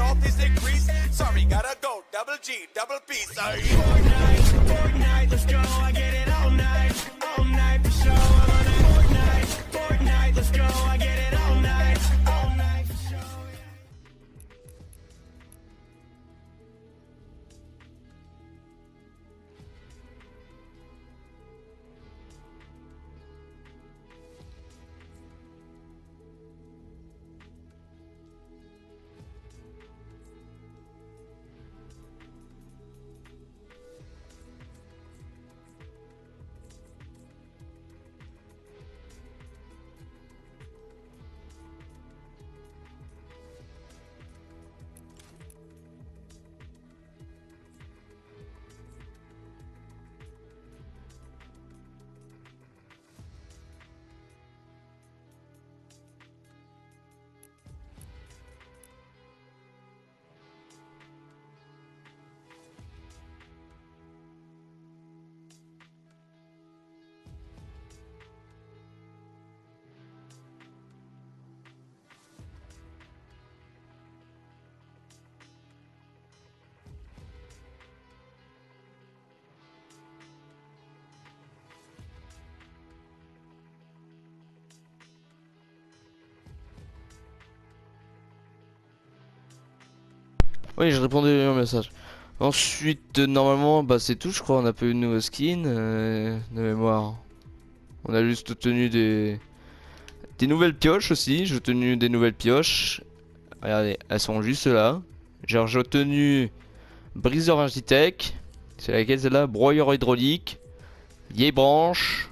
health is increased. Sorry, gotta go. Double G, double P. Sorry. Fortnite, Fortnite, let's go. I get it all night for sure. I'm on a Fortnite, Fortnite, let's go. I get it all night for sure. Oui, je répondais à un message. Ensuite, normalement, bah c'est tout, je crois. On a pas eu de nouveau skin de mémoire. On a juste obtenu des nouvelles pioches aussi. J'ai obtenu des nouvelles pioches. Regardez, elles sont juste là. Genre, j'ai obtenu briseur Ingitech. C'est laquelle celle-là? Broyeur hydraulique. Vieille branche.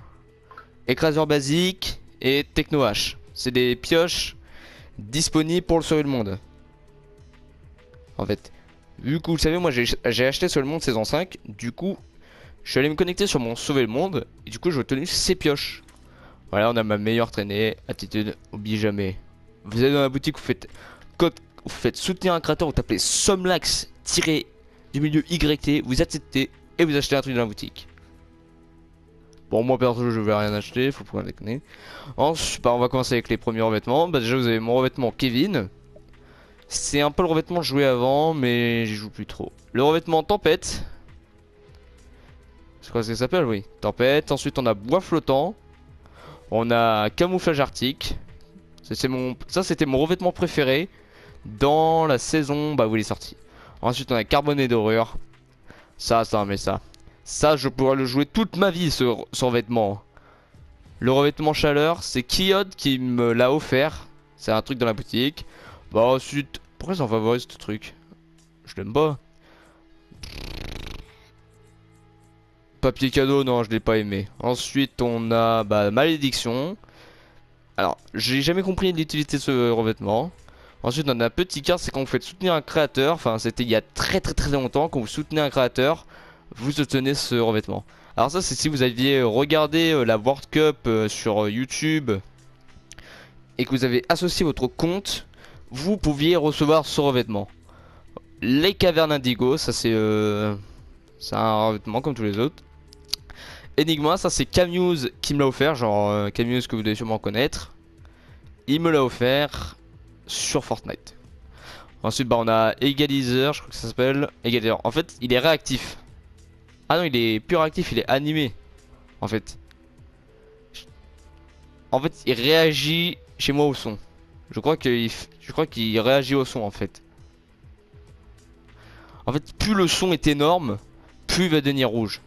Écraseur basique. Et Techno H. C'est des pioches disponibles pour le sauver le monde. En fait, vu que vous le savez, moi j'ai acheté Sauver le Monde saison 5. Du coup, je suis allé me connecter sur mon Sauver le Monde. Et du coup, j'ai obtenu ces pioches. Voilà, on a ma meilleure traînée. Attitude, oubliez jamais. Vous allez dans la boutique, vous faites code, vous faites soutenir un créateur, vous tapez Somlax du milieu YT, vous acceptez et vous achetez un truc dans la boutique. Bon, moi perso, je vais rien acheter, faut pas déconner. Ensuite, bah, on va commencer avec les premiers revêtements. Bah, déjà, vous avez mon revêtement Kevin. C'est un peu le revêtement que je jouais avant, mais j'y joue plus trop. Le revêtement Tempête. C'est quoi ça s'appelle? Oui, Tempête. Ensuite, on a Bois Flottant. On a Camouflage Arctique. Ça, c'était mon revêtement préféré dans la saison bah, où il est sorti. Ensuite, on a Carboné Dorure. Ça, mais ça. Ça, je pourrais le jouer toute ma vie, ce revêtement. Le revêtement Chaleur, c'est Kiod qui me l'a offert. C'est un truc dans la boutique. Bah ensuite, pourquoi j'en favorise ce truc? Je l'aime pas. Papier cadeau, non, je l'ai pas aimé. Ensuite, on a bah, Malédiction. Alors, j'ai jamais compris l'utilité de ce revêtement. Ensuite, on a Petit carte, c'est quand vous faites soutenir un créateur. Enfin, c'était il y a très longtemps. Quand vous soutenez un créateur, vous obtenez ce revêtement. Alors ça, c'est si vous aviez regardé la World Cup sur YouTube et que vous avez associé votre compte, vous pouviez recevoir ce revêtement. Les cavernes indigo, ça c'est un revêtement comme tous les autres. Enigma, ça c'est Camuse qui me l'a offert, genre Camuse que vous devez sûrement connaître. Il me l'a offert sur Fortnite. Ensuite bah on a Égaliseur, je crois que ça s'appelle Égaliseur. En fait il est réactif. Ah non, il est plus réactif, il est animé. En fait il réagit chez moi au son. Je crois qu'il réagit au son en fait. En fait, plus le son est énorme, plus il va devenir rouge.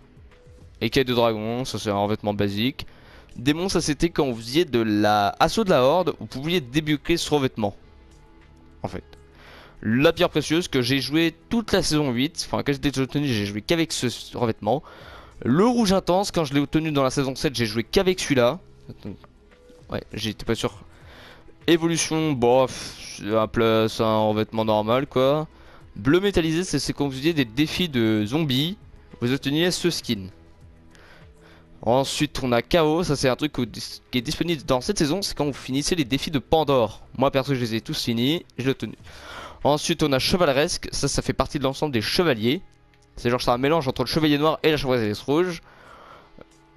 Écaille de dragon, ça c'est un revêtement basique. Démon, ça c'était quand vous faisiez de la assaut de la horde, vous pouviez débloquer ce revêtement. En fait. La pierre précieuse que j'ai joué toute la saison 8. Enfin, quand j'étais obtenu, j'ai joué qu'avec ce revêtement. Le rouge intense, quand je l'ai obtenu dans la saison 7, j'ai joué qu'avec celui-là. Ouais, j'étais pas sûr. Évolution, bof, c'est un revêtement normal quoi. Bleu métallisé, c'est quand vous faisiez des défis de zombies, vous obteniez ce skin. Ensuite on a Chaos, ça c'est un truc qui est disponible dans cette saison, c'est quand vous finissez les défis de Pandore. Moi perso je les ai tous finis, je l'ai obtenu. Ensuite on a Chevaleresque, ça fait partie de l'ensemble des chevaliers. C'est genre c'est un mélange entre le chevalier noir et la chevaleresque rouge.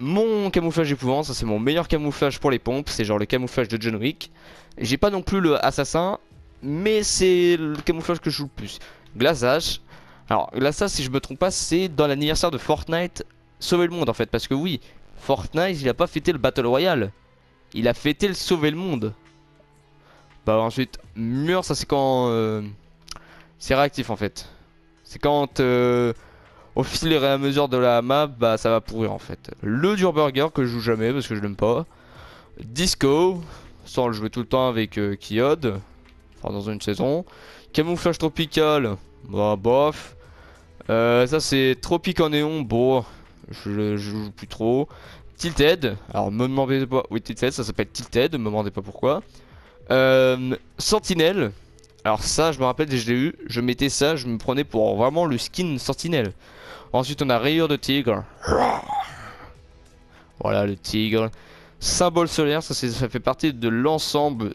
Mon camouflage épouvant, ça c'est mon meilleur camouflage pour les pompes, c'est genre le camouflage de John Wick. J'ai pas non plus le assassin, mais c'est le camouflage que je joue le plus. Glaçage. Alors, Glaçage, si je me trompe pas, c'est dans l'anniversaire de Fortnite Sauver le monde en fait. Parce que oui, Fortnite, il a pas fêté le Battle Royale. Il a fêté le Sauver le monde. Bah ensuite, mur, ça c'est quand... c'est réactif en fait. C'est quand au fil et à mesure de la map, bah ça va pourrir en fait. Le dur burger que je joue jamais parce que je l'aime pas. Disco, sans le jouer tout le temps avec Kiod. Enfin dans une saison. Camouflage tropical, bah bof. Ça c'est tropique en néon, bon, je joue plus trop. Tilted, alors me demandez pas, oui Tilted, ça s'appelle Tilted, me demandez pas pourquoi. Sentinelle, alors ça je me rappelle je l'ai eu, je mettais ça, je me prenais pour vraiment le skin Sentinelle. Ensuite on a rayure de tigre. Voilà le tigre. Symbole solaire, ça fait partie de l'ensemble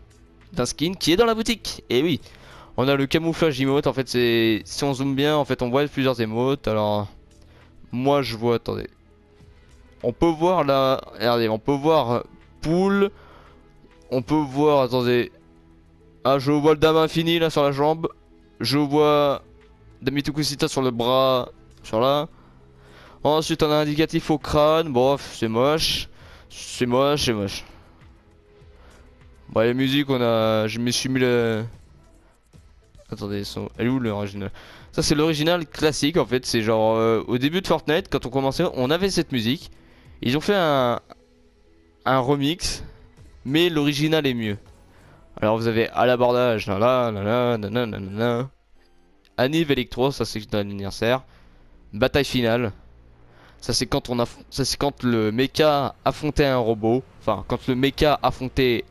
d'un skin qui est dans la boutique. Et oui, on a le camouflage emote, en fait c'est... Si on zoome bien, en fait on voit plusieurs emotes. Alors, moi je vois, attendez. On peut voir là, regardez, on peut voir poule. On peut voir, attendez. Ah, je vois le dame infini là sur la jambe. Je vois Damitukusita sur le bras, sur là. Ensuite on a un indicatif au crâne, bof, c'est moche. C'est moche, c'est moche. Bon, les musiques, on a... Je me suis mis le... Attendez, elle est où l'original? Ça c'est l'original classique en fait, c'est genre au début de Fortnite quand on commençait on avait cette musique. Ils ont fait un remix, mais l'original est mieux. Alors vous avez à l'abordage, là là là là là là. Aniv Electro, ça c'est dans l'anniversaire. Bataille finale. Ça c'est quand ça c'est quand le mecha affrontait un robot. Enfin quand le mecha affrontait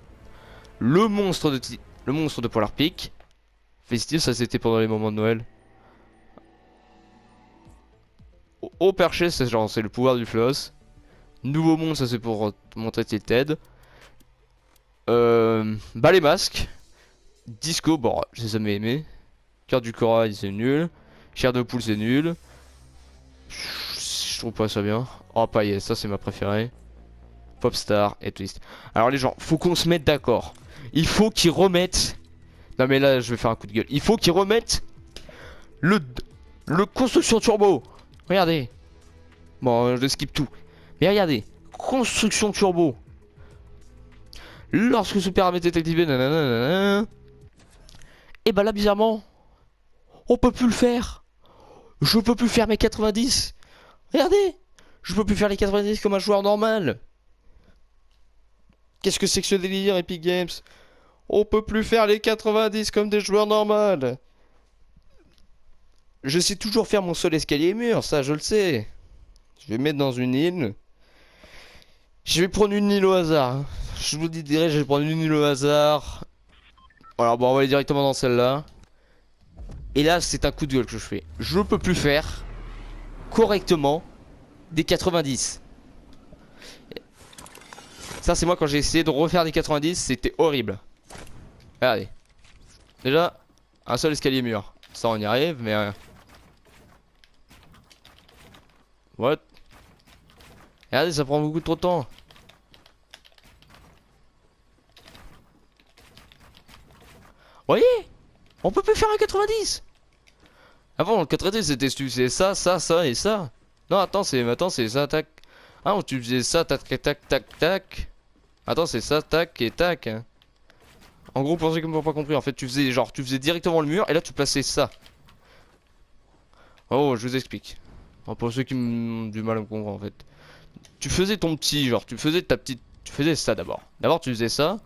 le monstre de Polar Peak. Festif, ça c'était pendant les moments de Noël. Au perché, c'est genre c'est le pouvoir du floss. Nouveau monde, ça c'est pour montrer Tilted. Bah les masques. Disco, bon, j'ai jamais aimé. Cœur du corail, c'est nul. Chair de poule, c'est nul. Je trouve pas ça bien. Oh, paillettes, ça c'est ma préférée. Popstar et Twist. Alors les gens, faut qu'on se mette d'accord. Il faut qu'ils remettent. Non mais là, je vais faire un coup de gueule. Il faut qu'ils remettent le construction turbo. Regardez. Bon, je skip tout. Mais regardez. Construction turbo. Lorsque ce paramètre est activé, nanana. Et bah là, bizarrement, on peut plus le faire. Je peux plus faire mes 90. Regardez. Je peux plus faire les 90 comme un joueur normal. Qu'est-ce que c'est que ce délire, Epic Games? On peut plus faire les 90 comme des joueurs normaux. Je sais toujours faire mon seul escalier mur, ça je le sais. Je vais mettre dans une île. Je vais prendre une île au hasard. Je vous dirai, je vais prendre une île au hasard. Alors bon, on va aller directement dans celle-là. Et là, c'est un coup de gueule que je fais. Je peux plus faire correctement des 90. Ça, c'est moi quand j'ai essayé de refaire des 90, c'était horrible. Regardez. Déjà, un seul escalier mur. Ça, on y arrive, mais... What? Regardez, ça prend beaucoup trop de temps. Voyez? On peut plus faire un 90. Avant, le 90, c'était tu faisais ça, ça, ça et ça. Non, attends, c'est ça, tac. Ah, non, tu faisais ça, tac, tac, tac, tac. Attends, c'est ça, tac et tac. Hein. En gros, pour ceux qui m'ont pas compris, en fait, tu faisais directement le mur et là, tu plaçais ça. Oh, je vous explique. Enfin, pour ceux qui ont du mal à me comprendre, en fait. Tu faisais ton petit, genre, tu faisais ta petite... Tu faisais ça d'abord. D'abord, tu faisais ça.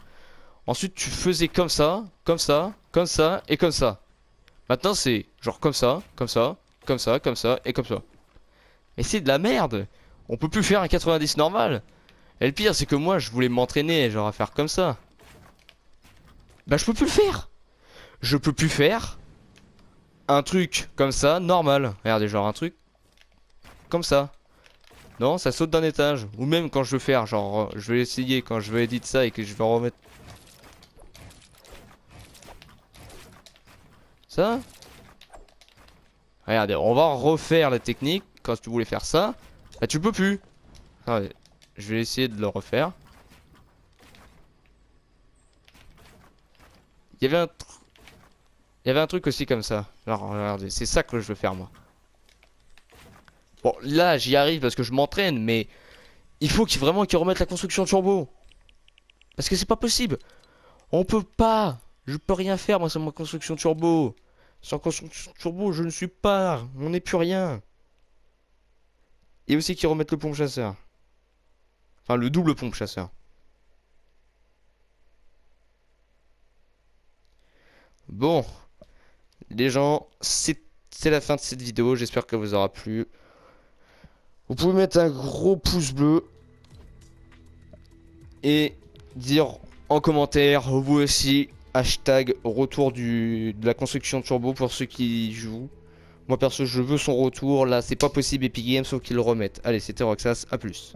Ensuite, tu faisais comme ça, comme ça, comme ça et comme ça. Maintenant, c'est genre comme ça, comme ça, comme ça, comme ça et comme ça. Mais c'est de la merde. On peut plus faire un 90 normal. Et le pire, c'est que moi, je voulais m'entraîner, genre, à faire comme ça. Bah, je peux plus le faire. Je peux plus faire un truc comme ça, normal. Regardez, genre un truc comme ça. Non, ça saute d'un étage. Ou même quand je veux faire, genre, je vais essayer quand je vais éditer ça et que je vais remettre ça. Regardez, on va refaire la technique. Quand tu voulais faire ça, bah tu peux plus. Attendez, je vais essayer de le refaire. Il y avait un truc. Il y avait un truc aussi comme ça. Alors, regardez, c'est ça que je veux faire, moi. Bon, là, j'y arrive parce que je m'entraîne, mais il faut vraiment qu'ils remettent la construction turbo. Parce que c'est pas possible. On peut pas. Je peux rien faire, moi, sans ma construction turbo. Sans construction turbo, je ne suis pas. On n'est plus rien. Et aussi qu'ils remettent le pompe chasseur. Enfin, le double pompe chasseur. Bon, les gens, c'est la fin de cette vidéo. J'espère qu'elle vous aura plu. Vous pouvez mettre un gros pouce bleu. Et dire en commentaire, vous aussi, hashtag retour de la construction turbo pour ceux qui jouent. Moi perso, je veux son retour. Là, c'est pas possible Epic Games, sauf qu'ils le remettent. Allez, c'était Roxas, à plus.